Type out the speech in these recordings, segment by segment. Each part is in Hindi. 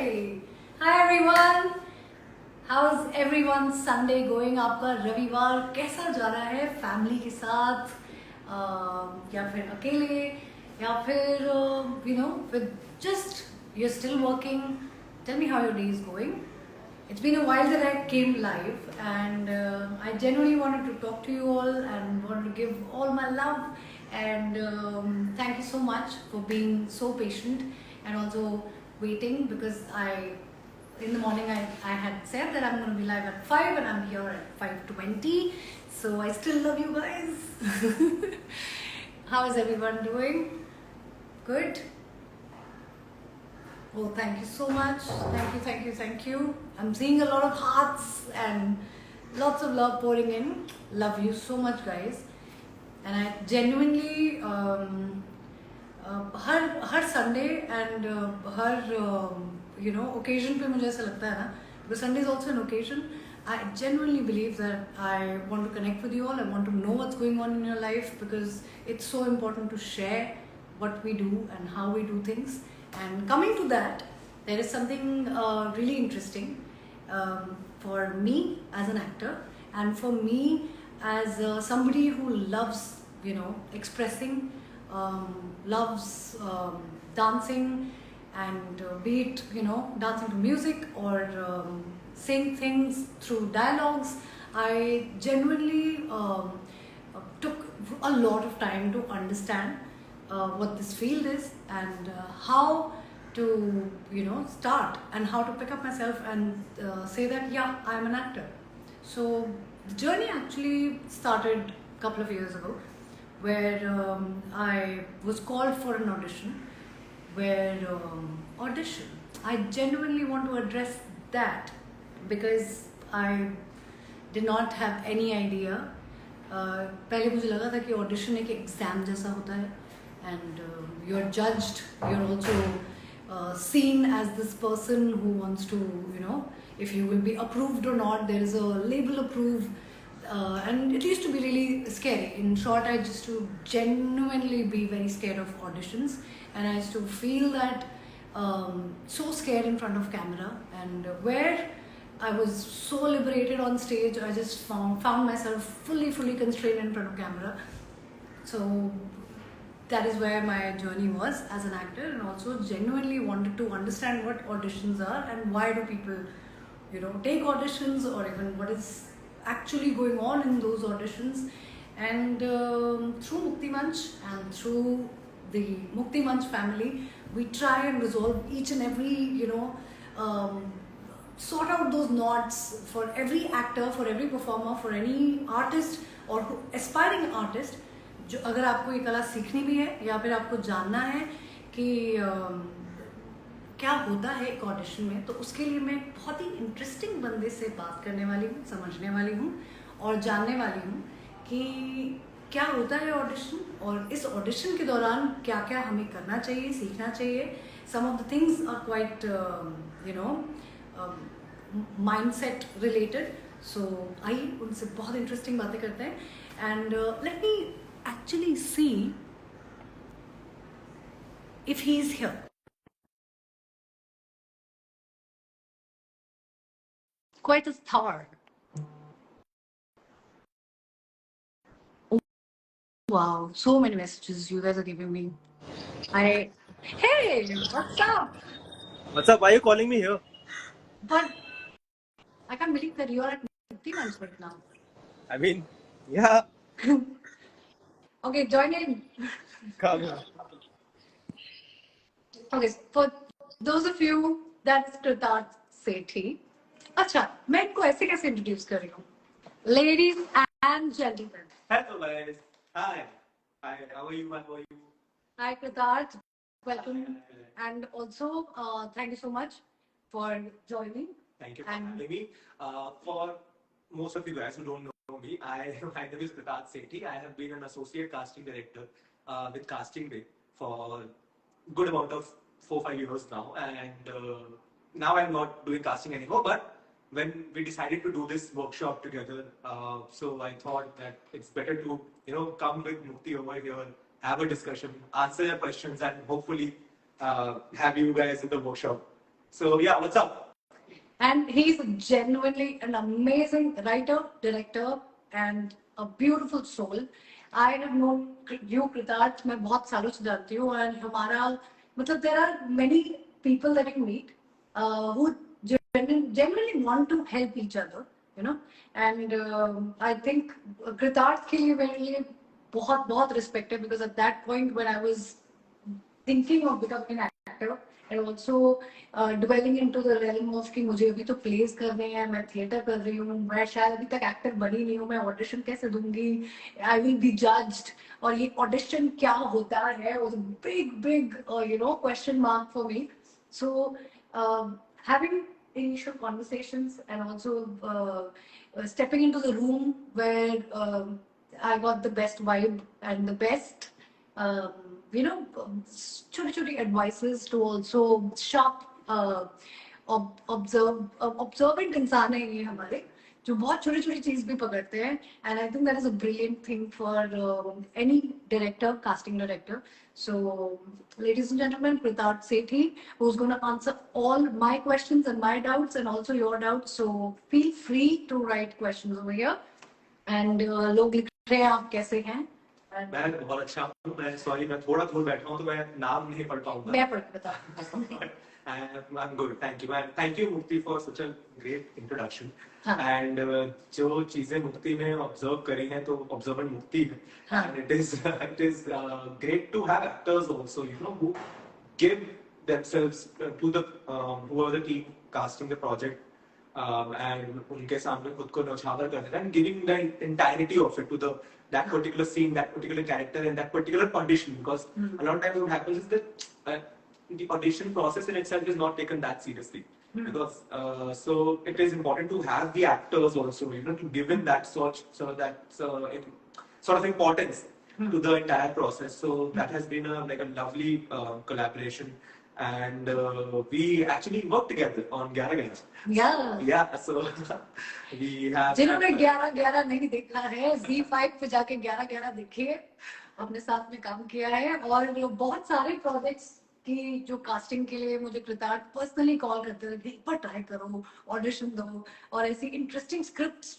Hi! Hi everyone! How's everyone's Sunday going? आपका रविवार कैसा जा रहा है? फैमिली के साथ या फिर अकेले या फिर with just you're still working? Tell me how your day is going. It's been a while that I came live, and I genuinely wanted to talk to you all and wanted to give all my love. And thank you so much for being so patient and also waiting, because in the morning I had said that I'm going to be live at 5 and I'm here at 5:20. So I still love you guys. How is everyone doing? Good? Oh, thank you so much. Thank you. I'm seeing a lot of hearts and lots of love pouring in. Love you so much, guys. And I genuinely, her Sunday and her occasion पे मुझे ऐसा लगता है ना, because Sunday is also an occasion. I genuinely believe that I want to connect with you all. I want to know what's going on in your life, because it's so important to share what we do and how we do things. And coming to that, there is something really interesting for me as an actor, and for me as somebody who loves expressing, loves dancing, and be it dancing to music or saying things through dialogues. I genuinely took a lot of time to understand what this field is, and how to start, and how to pick up myself and say that yeah, I'm an actor. So the journey actually started a couple of years ago, where I was called for an audition. I genuinely want to address that, because I did not have any idea. पहले मुझे लगा था कि ऑडिशन एक एग्ज़ाम जैसा होता है, and you're judged, you're also seen as this person who wants to, if you will be approved or not. There is a label approved, and it used to be really scary. In short, I used to genuinely be very scared of auditions, and I used to feel that so scared in front of camera. And where I was so liberated on stage, I just found myself fully constrained in front of camera. So that is where my journey was as an actor, and also genuinely wanted to understand what auditions are and why do people take auditions, or even what is actually going on in those auditions. And through Mukti Manch and through the Mukti Manch family, we try and resolve each and every sort out those knots for every actor, for every performer, for any artist or aspiring artist. जो अगर आपको ये कला सीखनी भी है, या फिर आपको जानना है कि क्या होता है एक ऑडिशन में, तो उसके लिए मैं बहुत ही इंटरेस्टिंग बंदे से बात करने वाली हूँ, समझने वाली हूँ और जानने वाली हूँ कि क्या होता है ऑडिशन, और इस ऑडिशन के दौरान क्या क्या हमें करना चाहिए, सीखना चाहिए. Some of the things are quite mindset related. So आइए उनसे बहुत इंटरेस्टिंग बातें करते हैं. And let me actually see if he is here. Quite a star. Oh, wow, so many messages you guys are giving me. Hey, what's up? What's up? Why are you calling me here? But I can't believe that you're at Mukti Manch right now. I mean, yeah. Okay, join in. Come. Okay, for those of you, that's Kritarth Sethi. अच्छा, मैं इनको ऐसे कैसे इंट्रोड्यूस कर रही हूँ? Ladies and gentlemen. Hello guys. Hi. Hi. How are you? How are you? Hi, Kritarth. Welcome. And also, thank you so much for joining. Thank you for having me. For most of you guys who don't know me, my name is Kritarth Sethi. I have been an associate casting director with Casting Bay for good amount of 4-5 years now, and now I'm not doing casting anymore. But when we decided to do this workshop together, so I thought that it's better to come with Mukti over here, have a discussion, answer your questions, and hopefully have you guys in the workshop. So yeah, what's up? And he's genuinely an amazing writer, director, and a beautiful soul. I have known you, Kritarth, मैं बहुत सालों से जानती हूँ, and हमारा मतलब there are many people that you meet who genuinely want to help each other, you know. And I think Kritarth के लिए मेरे लिए बहुत बहुत respect है, because at that point when I was thinking of becoming an actor and also dwelling into the realm of कि मुझे अभी तो plays करने हैं, मैं theatre कर रही हूँ, मैं शायद अभी तक actor बनी नहीं हूँ, मैं audition कैसे दूंगी, I will be judged, और ये audition क्या होता है, was a big question mark for me. So having initial conversations and also stepping into the room where I got the best vibe and the best um, छोटी-छोटी advices to also sharp observant इंसान है ये हमारे, जो बहुत छोटी-छोटी चीज भी पकड़ते हैं, and I think that is a brilliant thing for any director, casting director. So, ladies and gentlemen, Kritarth Sethi, who's going to answer all my questions and my doubts and also your doubts. So, feel free to write questions over here. And लोग लिख रहे हैं आप कैसे हैं? मैं बहुत अच्छा हूँ. मैं सॉरी, मैं थोड़ा दूर बैठा हूँ तो मैं नाम नहीं पढ़ पाऊंगा. मैं पढ़ के बता. I'm good, thank you. And thank you Mukti for such a great introduction. हाँ. And जो चीजें मुक्ति में observe करी हैं तो observant मुक्ति है. हाँ. And it is great to have actors also, you know, who give themselves to the whoever the team casting the project. And उनके सामने खुद को न्यौछावर कर देना and giving the entirety of it to the that particular scene, that particular character, and that particular audition. Because a lot of times what happens is that the audition process in itself is not taken that seriously. Because so it is important to have the actors also, you know, to give in that sort of importance to the entire process. So that has been like a lovely collaboration. And we actually worked together on 11 Yeah. Yeah, so we have. जिन्होंने 11-11 नहीं देखा है, Z5 पे जाके 11-11 देखिए, अपने साथ में काम किया है, और बहुत सारे प्रोजेक्ट्स की जो कास्टिंग के लिए मुझे कृतार्थ पर्सनली कॉल करते थे, एक बार ट्राई करो, ऑडिशन दो, और ऐसी इंटरेस्टिंग स्क्रिप्ट्स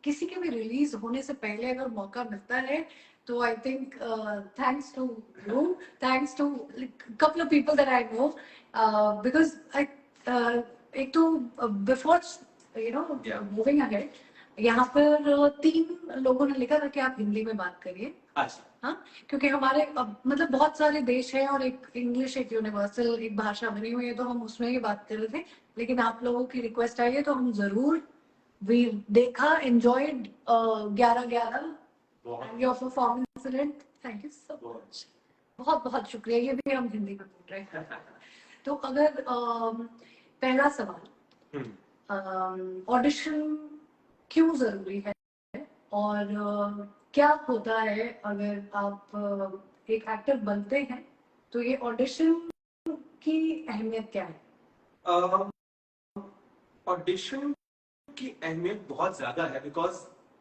किसी के भी रिलीज होने से पहले अगर मौका मिलता है तो I think thanks to you, thanks to couple of people that I know, because I एक तो बिफोर मूविंग अहेड, यहाँ पर 3 लोगों ने लिखा था कि आप हिंदी में बात करिए. हाँ, क्योंकि हमारे मतलब बहुत सारे देश हैं और एक इंग्लिश एक यूनिवर्सल एक भाषा बनी हुई है, तो हम उसमें ही बात कर रहे थे, लेकिन आप लोगों की रिक्वेस्ट आई है तो हम जरूर वी देखा, enjoyed 11-11 and your performance in it. Thank you so much. बहुत बहुत शुक्रिया. ये भी हम हिंदी में बोल रहे हैं. तो अगर पहला सवाल, ऑडिशन क्यों जरूरी है और क्या होता है अगर आप एक एक्टर बनते हैं तो ये ऑडिशन की अहमियत क्या है? ऑडिशन की अहमियत बहुत ज्यादा है, बिकॉज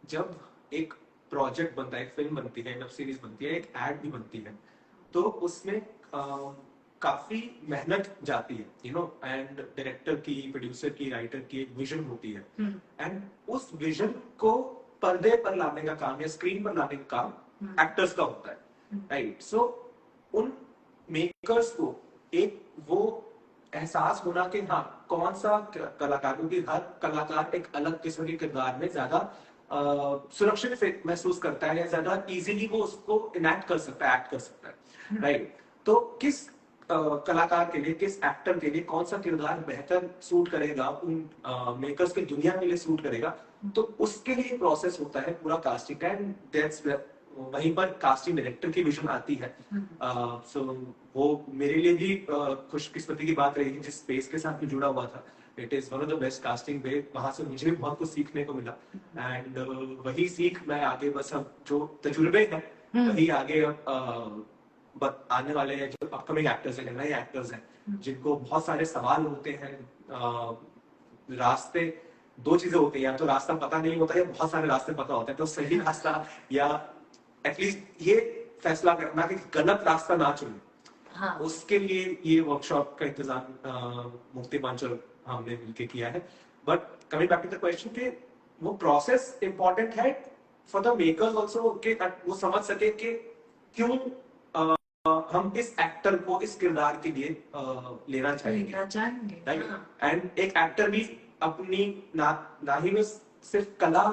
जब एक प्रोजेक्ट बनता है, एक फिल्म बनती है, वेब सीरीज बनती है, एक एड भी बनती है, तो उसमें काफी मेहनत जाती है, यू नो, एंड डायरेक्टर की, प्रोड्यूसर की, राइटर की एक विजन होती है, एंड उस विजन को पर्दे पर लाने का काम या स्क्रीन पर लाने का काम एक्टर्स का होता है, राइट. सो उन मेकर्स को एक वो एहसास होना कि हाँ कौन सा कलाकार, क्योंकि हर कलाकार एक अलग किस्म के किरदार में ज्यादा सुरक्षित महसूस करता है, ज्यादा इजीली वो उसको इनैक्ट कर सकता है, एक्ट कर सकता है, राइट. तो किस कलाकार के लिए, किस एक्टर के लिए कौन सा किरदार बेहतर सूट करेगा, उन मेकर्स के दुनिया के लिए सूट करेगा, तो उसके लिए प्रोसेस होता है पूरा कास्टिंग, एंड दैट्स वहीं पर कास्टिंग डायरेक्टर की विजन आती है. सो वो मेरे लिए भी खुशकिस्मती की बात रही जिस स्पेस के साथ मैं जुड़ा हुआ था. It is one of the best casting way. वहां से मुझे भी बहुत कुछ सीखने को मिला, एंड वही सीख मैं आगे, बस अब जो तजुर्बे हैं वही आगे आने वाले हैं, जो अपकमिंग एक्टर्स हैं, नए एक्टर्स हैं, जिनको बहुत सारे सवाल होते हैं. रास्ते 2 चीजें होती हैं, या तो रास्ता पता नहीं होता या बहुत सारे रास्ते पता होते हैं. तो सही रास्ता या एटलीस्ट ये फैसला करना कि गलत रास्ता ना चुने, हाँ उसके लिए ये वर्कशॉप का इंतजाम मुक्ति मंचल हमने मिलकर किया है. But coming back to the question के वो प्रोसेस इंपॉर्टेंट है फॉर द मेकर्स ऑल्सो, कि वो समझ सके कि क्यों हम इस एक्टर को इस किरदार के लिए लेना चाहेंगे, राइट. एंड एक एक्टर भी अपनी ना ही में सिर्फ कला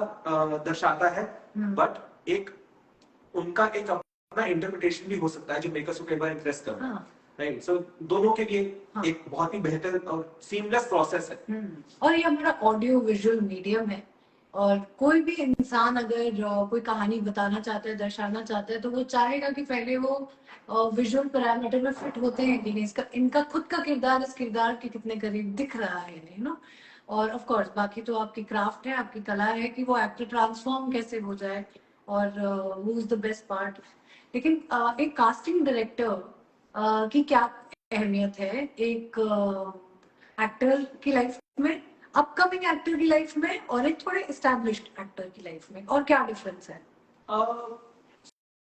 दर्शाता है, बट एक उनका एक अपना इंटरप्रिटेशन भी हो सकता है जो मेकर्स को कई बार इंप्रेस कर रहा है, राइट. सो दोनों के लिए एक बहुत ही बेहतर और सीमलेस प्रोसेस है. और ये हमारा ऑडियो विजुअल मीडियम है, और कोई भी इंसान अगर कोई कहानी बताना चाहता है, दर्शाना चाहता है, तो वो चाहेगा कि पहले वो विजुअल पैरामीटर में फिट होते हैं कि नहीं, इसका इनका खुद का किरदार इस किरदार के कितने करीब दिख रहा है, यू नो. और ऑफ कोर्स बाकी तो आपकी क्राफ्ट है, आपकी कला है कि वो एक्टर ट्रांसफॉर्म कैसे हो जाए और who is the best part. लेकिन एक कास्टिंग डायरेक्टर की क्या अहमियत है एक एक्टर की लाइफ में, अपकमिंग एक्टर की लाइफ में, और एक थोड़े एस्टैब्लिश्ड एक्टर की लाइफ में, और क्या डिफरेंस है?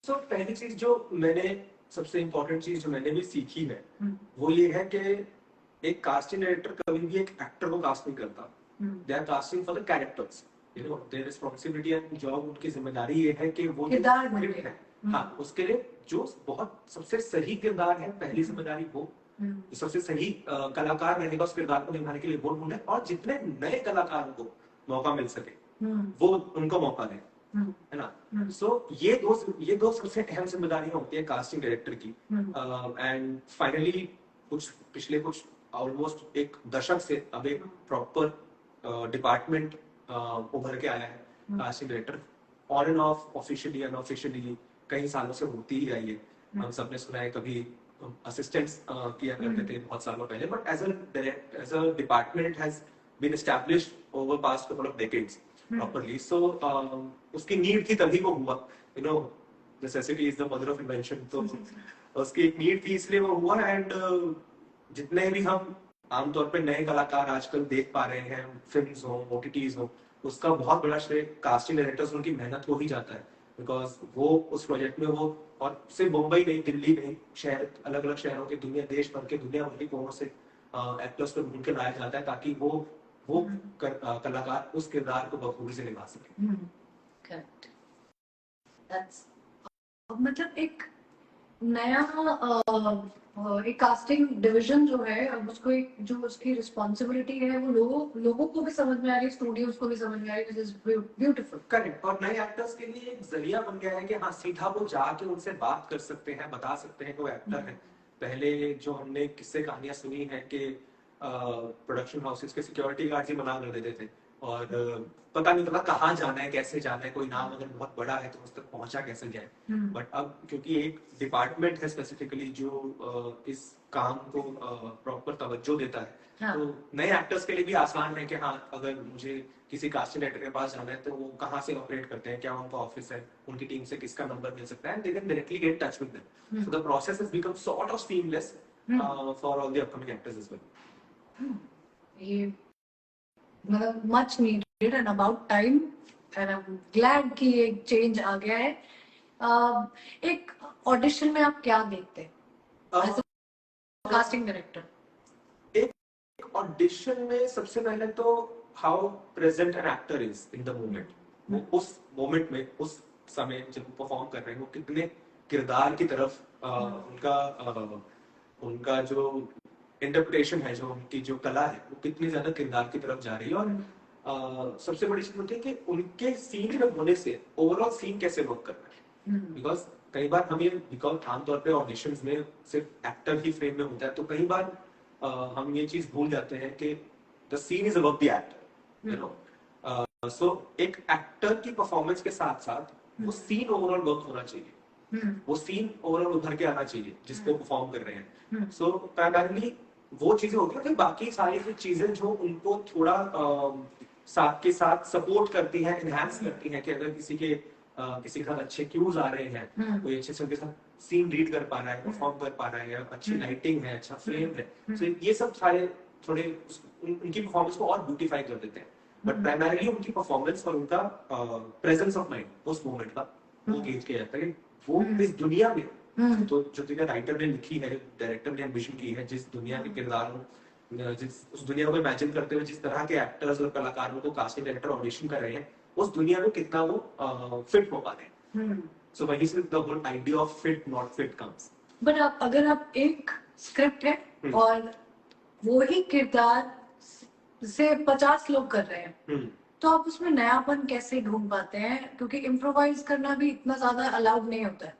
सो पहली चीज जो मैंने सबसे इम्पोर्टेंट चीज जो मैंने भी सीखी है वो ये है कि एक कास्टिंग डायरेक्टर कभी भी एक एक्टर को कास्ट नहीं करता. They are casting for the characters, you know, their responsibility and job, उनकी जिम्मेदारी ये है कि वो किरदार स्क्रिप्ट है, हाँ, उसके लिए जो बहुत सबसे सही किरदार है, पहली जिम्मेदारी वो सबसे सही कलाकार रहेगा उस किरदार को निभाने के लिए वो ढूंढे, और जितने नए कलाकारों को मौका मिल सके वो उनको मौका दें, है ना. सो ये दो सबसे अहम जिम्मेदारियां होती है कास्टिंग डायरेक्टर की. एंड फाइनली पिछले कुछ ऑलमोस्ट एक दशक से अब एक प्रॉपर डिपार्टमेंट उभर के आया है casting director. On end of, officially unofficially कई सालों से होती ही आई है. हम सबने सुना है कभी असिस्टेंट्स किया करते थे बहुत सालों पहले, but as a department has been established over past couple of decades properly. So उसकी नीड थी तभी वो हुआ, you know, necessity is the mother of invention. तो उसकी एक नीड थी इसलिए वो हुआ. एंड जितने भी हम आमतौर पे नए कलाकार आजकल देख पा रहे हैं, फिल्म्स हो, ओटीटीज हो, उसका बहुत बड़ा श्रेय कास्टिंग डायरेक्टर्स उनकी मेहनत को ही जाता है. बिकॉज वो उस प्रोजेक्ट में वो, और सिर्फ मुंबई नहीं, दिल्ली नहीं, शहर, अलग अलग शहरों के दुनिया, देश भर के दुनिया भर के कोनों से एक्टर्स को ढूंढ के लाया जाता है ताकि वो कलाकार उस किरदार को बखूबी से निभा सके. करेक्ट. दैट्स मतलब एक नया एक कास्टिंग डिवीजन जो है, अब उसको एक जो उसकी रिस्पॉन्सिबिलिटी है वो लोगों को भी समझ में आ रही है, स्टूडियोज को भी समझ में आ रही है, व्हिच इज ब्यूटीफुल. करेक्ट. और नए एक्टर्स के लिए एक जरिया बन गया है कि हाँ, सीधा वो जाके उनसे बात कर सकते हैं, बता सकते हैं कि वो एक्टर है. पहले जो हमने किस्से कहानियां सुनी है कि प्रोडक्शन हाउसेस के सिक्योरिटी गार्ड ही मना कर देते थे, और पता नहीं था कहाँ जाना है, कैसे जाना है, कोई नाम अगर बहुत बड़ा है तो उस तक पहुंचा कैसे जाए. बट अब क्योंकि एक डिपार्टमेंट है स्पेसिफिकली जो इस काम को प्रॉपर तवज्जो देता है, तो नए एक्टर्स के लिए भी आसान है कि हाँ, अगर मुझे किसी कास्टिंग डायरेक्टर के पास जाना है तो वो कहाँ से ऑपरेट करते हैं, क्या उनका ऑफिस है, उनकी टीम से किसका नंबर मिल सकता है, they can directly get touch with them. So the process has become sort of seamless for all the upcoming actors as well. ये मतलब much needed and about time, and I am glad कि एक चेंज आ गया है. एक ऑडिशन में आप क्या देखते हैं एज अ कास्टिंग डायरेक्टर? एक ऑडिशन में सबसे पहले तो how present an actor is in the moment. वो उस मोमेंट में, उस समय जब वो परफॉर्म कर रहे हैं, वो कितने किरदार की तरफ उनका जो इंटरप्रिटेशन है, जो उनकी जो कला है, वो कितनी ज्यादा किरदार की तरफ जा रही है. और सबसे बड़ी चीज होती है कि उनके सीन में होने से ओवरऑल सीन कैसे वर्क कर रहा है. बिकॉज कई बार बिकॉज आमतौर पे ऑडिशंस में सिर्फ एक्टर ही फ्रेम में होता है, तो कई बार हम ये चीज भूल जाते हैं कि the scene is about the actor, you know. So एक एक्टर की परफॉर्मेंस के साथ साथ वो सीन ओवरऑल वर्क होना चाहिए, वो सीन ओवरऑल उभर के आना चाहिए जिसको परफॉर्म कर रहे हैं. सो प्राइमरली वो चीजें होती है, फिर बाकी सारी चीजें जो उनको थोड़ा साथ के साथ सपोर्ट करती हैं, एनहांस करती हैं, कि अगर किसी के साथ अच्छे क्यूज आ रहे हैं, कोई अच्छे से उनके साथ सीन रीड कर पा रहा है, परफॉर्म कर पा रहा है, अच्छी लाइटिंग है, अच्छा फ्रेम है, तो ये सब सारे थोड़े उनकी परफॉर्मेंस को और ब्यूटीफाई कर देते हैं. बट प्राइमरली उनकी परफॉर्मेंस और उनका प्रेजेंस ऑफ माइंड उस मोमेंट का वो गेज किया जाता है कि वो इस दुनिया में तो जो दुनिया राइटर ने लिखी है, डायरेक्टर ने एम्बिशन की है, जिस दुनिया के किरदार जिस उस दुनिया को इमेजिन करते हुए जिस तरह के एक्टर्स और कलाकारों को कास्टिंग डायरेक्टर ऑडिशन कर रहे हैं, उस दुनिया में कितना वो फिट हो पा रहे हैं. सो वहीं से the whole idea of fit not fit comes. But अगर आप एक स्क्रिप्ट है और वो ही किरदार से 50 लोग कर रहे हैं, तो आप उसमें नयापन कैसे ढूंढ पाते हैं? क्योंकि इम्प्रोवाइज करना भी इतना ज्यादा अलाउड नहीं होता है.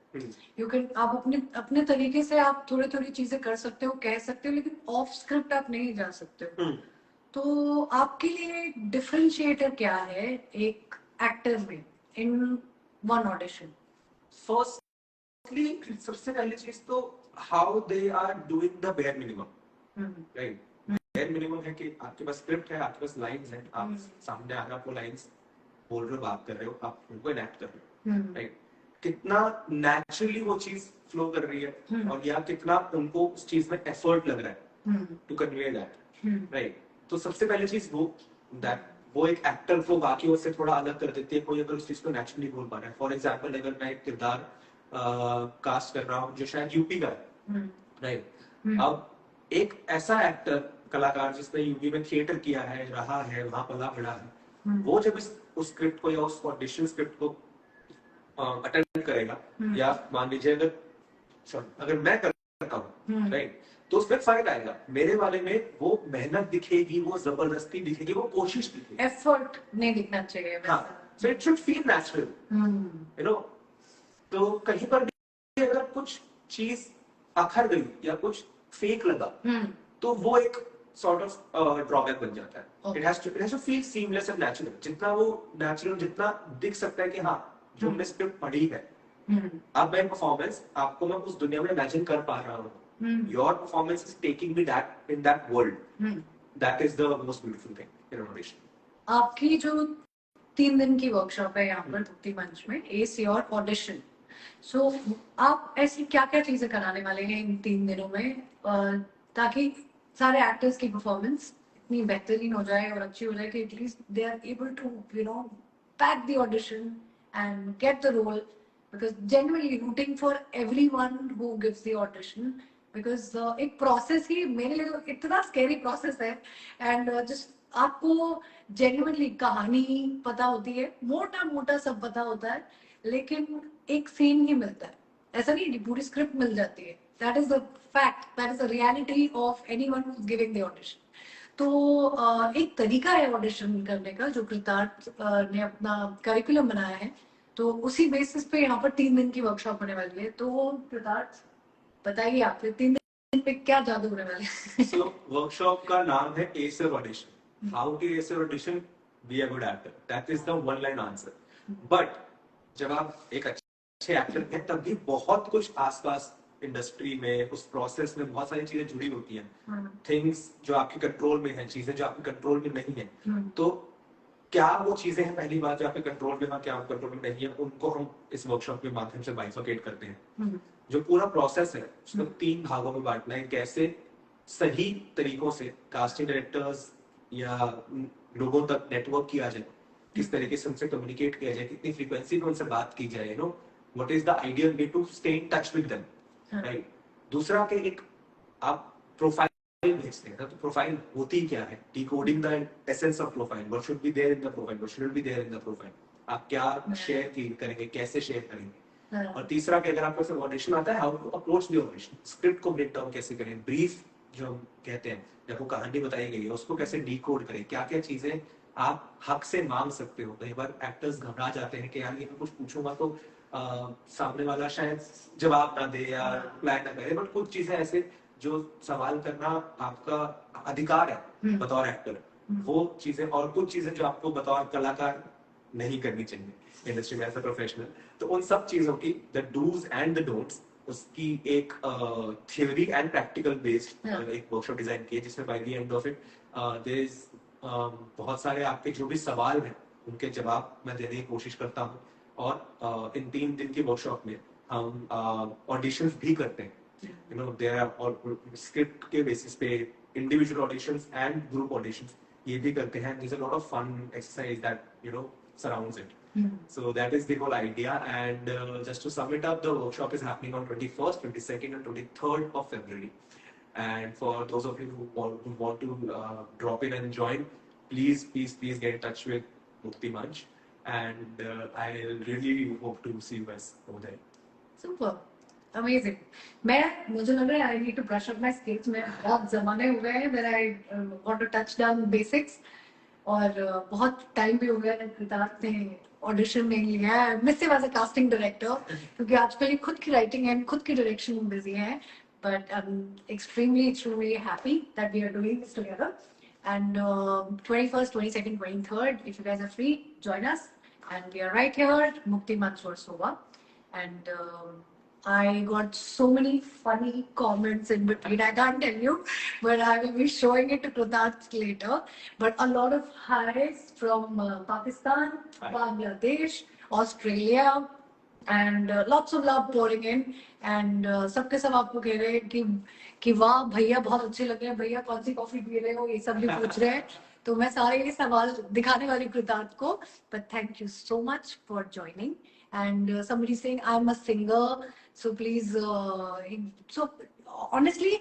यू कैन आप अपने अपने तरीके से आप थोड़ी थोड़ी चीजें कर सकते हो, कह सकते हो, लेकिन ऑफ स्क्रिप्ट आप नहीं जा सकते हो. तो आपके लिए डिफरेंशिएटर क्या है एक एक्टर में इन वन ऑडिशन? फर्स्टली सबसे पहली चीज तो how they are doing the bare minimum. Right, bare minimum है कि आपके पास स्क्रिप्ट है, आपके पास लाइंस हैं, आप सामने आ रहा आपको लाइंस बोल रहे हो, बात कर रहे हो, आप उनको इनैक्ट कर रहे हो. राइट, कितना नेचुरली वो चीज फ्लो कर रही है और या कितना उनको उस चीज में एफर्ट लग रहा है टू कन्वे दैट. राइट, तो सबसे पहली चीज वो एक एक्टर को बाकी से थोड़ा अलग कर देती है. कोई अगर उस चीज को नेचुरली बोल पा रहा है, फॉर एग्जाम्पल अगर मैं एक किरदार कास्ट कर रहा हूँ जो शायद यूपी का है, राइट, अब एक ऐसा एक्टर कलाकार जिसने यूपी में थिएटर किया है, रहा है, वहां पला बड़ा है, वो जब उस स्क्रिप्ट को या उस ऑडिशन स्क्रिप्ट को अटेंड करेगा, या मान लीजिए अगर मैं करता हूँ, राइट, तो उसमें फर्क आएगा. मेरे वाले में वो मेहनत दिखेगी, वो जबरदस्ती दिखेगी, वो कोशिश दिखेगी, एफर्ट नहीं दिखना चाहिए. So it should feel natural, you know. तो कहीं पर भी अगर कुछ चीज अखर गई या कुछ फेक लगा, तो वो एक सॉर्ट ऑफ ड्रॉबैक बन जाता है. It has to feel seamless and natural. जितना वो नेचुरल, जितना दिख सकता है कि हाँ जो हमने स्क्रिप्ट पढ़ी है, अब मैं परफॉर्मेंस आपको मैं उस दुनिया में इमेजिन कर पा रहा हूँ. Your performance is taking me that in that world. That is the most beautiful thing in audition. आपकी जो 3 दिन की वर्कशॉप है यहाँ पर तृप्ति मंच में, एस योर ऑडिशन, सो आप ऐसी क्या क्या चीजें कराने वाले हैं इन 3 दिनों में, ताकि सारे एक्टर्स की परफॉर्मेंस इतनी बेहतरीन हो जाए और अच्छी हो जाए कि at least they are able to pack the audition and get the role, because genuinely rooting for everyone who gives the audition, because एक process ही मेरे लिए तो इतना scary process है. and just आपको genuinely कहानी पता होती है, मोटा मोटा सब पता होता है, लेकिन एक सीन ही मिलता है. ऐसा नहीं पूरी स्क्रिप्ट मिल जाती है. that is the fact, that is the reality of anyone who's giving the audition. तो एक तरीका है ऑडिशन करने का जो कृतार्थ ने अपना करिकुलम बनाया है, तो उसी बेसिस पे यहाँ पर 3 दिन की वर्कशॉप होने वाली है. तो कृतार्थ बताइए, आपके 3 दिन पे क्या जादू होने वाला है? सो वर्कशॉप का नाम है ace your audition. How to ace your audition, be a good actor. That is the one line answer. But जब आप एक अच्छे एक्टर हैं, तब भी बहुत कुछ आसपास इंडस्ट्री में, उस प्रोसेस में बहुत सारी चीजें जुड़ी होती हैं. थिंग्स जो आपके कंट्रोल में हैं, चीजें जो आपके कंट्रोल में नहीं है. तो क्या वो चीजें हैं, पहली बात, जो आपके कंट्रोल में है, क्या आपके कंट्रोल में नहीं है, उनको हम इस वर्कशॉप के माध्यम से बाइफरकेट करते हैं. जो पूरा प्रोसेस है उसको 3 भागों में बांटना है. कैसे सही तरीकों से कास्टिंग डायरेक्टर्स या लोगों तक नेटवर्क किया जाए, किस तरीके से उनसे कम्युनिकेट किया जाए, कितनी फ्रीक्वेंसी में उनसे बात की जाए, what is the ideal way to stay in touch with them. Right. दूसरा के एक आप प्रोफाइल भेजते हैं, तो प्रोफाइल होती क्या है, decoding the essence of profile, what should be there in the profile, what should be there in the profile. आप क्या शेयर करेंगे, कैसे शेयर करेंगे. और तीसरा कि अगर आपको ऑडिशन आता है, how to approach the audition. Script को ब्रेक डाउन कैसे करें, ब्रीफ जो हम कहते हैं, जब वो कहानी बताई गई है उसको कैसे डिकोड करें, क्या क्या चीजें आप हक से मांग सकते हो. कई बार एक्टर्स घबरा जाते हैं कि यार ये मैं कुछ पूछूंगा तो सामने वाला शायद जवाब ना दे या रिप्लाई ना करे. बट कुछ चीजें ऐसे जो सवाल करना आपका अधिकार है बतौर एक्टर, वो चीजें, और कुछ चीजें जो आपको बतौर कलाकार नहीं करनी चाहिए इंडस्ट्री में एज अ प्रोफेशनल. तो उन सब चीजों की the dos and the don'ts, उसकी एक थ्योरी एंड प्रैक्टिकल बेस्ड एक वर्कशॉप डिजाइन की है, जिसमें by the end of it there is बहुत सारे आपके जो भी सवाल हैं उनके जवाब मैं देने की कोशिश करता हूँ. और इन 3 दिन की वर्कशॉप में हम ऑडिशंस भी करते हैं. देयर आर, और स्क्रिप्ट के बेसिस पे individual auditions and group auditions ये भी करते हैं. There is a lot of fun exercise that surrounds it. So that is the whole idea. And just to sum it up, the workshop is happening on 21st, 22nd, and 23rd of February. And for those of you who want to drop in and join, please get in touch with Mukti Manch. And I really hope to see you guys over there. Super. Amazing. मुझे लग रहा है I need to brush up my skills. मैं बहुत ज़माने हो गए हैं where I want to touch down basics. और बहुत टाइम भी हो गया है कृतार्थ ने ऑडिशन नहीं लिया है miss as a casting director क्योंकि आजकल ये खुद की राइटिंग एंड खुद की डायरेक्शन में बिजी है but I am extremely happy that we are doing this together and 21st 22nd 23rd if you guys are free join us and we are right here Mukti Manch Versova and I got so many funny comments in between. I can't tell you, but I will be showing it to Kritarth later. But a lot of highs from Pakistan, Hi. Bangladesh, Australia, and lots of love pouring in. And सबके सब आपको कह रहे हैं कि वाह भैया बहुत अच्छे लग रहे हैं भैया कौन सी कॉफी पी रहे हो ये सब भी पूछ रहे हैं तो मैं सारे ये सवाल दिखाने वाली कृतार्थ को but thank you so much for joining and somebody saying I'm a singer so please so honestly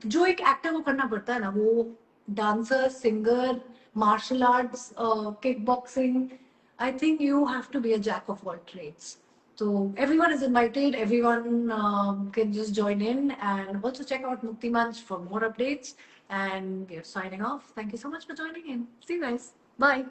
जो एक एक्टर को करना पड़ता है ना वो dancer singer martial arts kick boxing I think you have to be a jack of all trades. So everyone is invited. Everyone can just join in and also check out Mukti Manch for more updates. And we are signing off. Thank you so much for joining in. See you guys. Bye.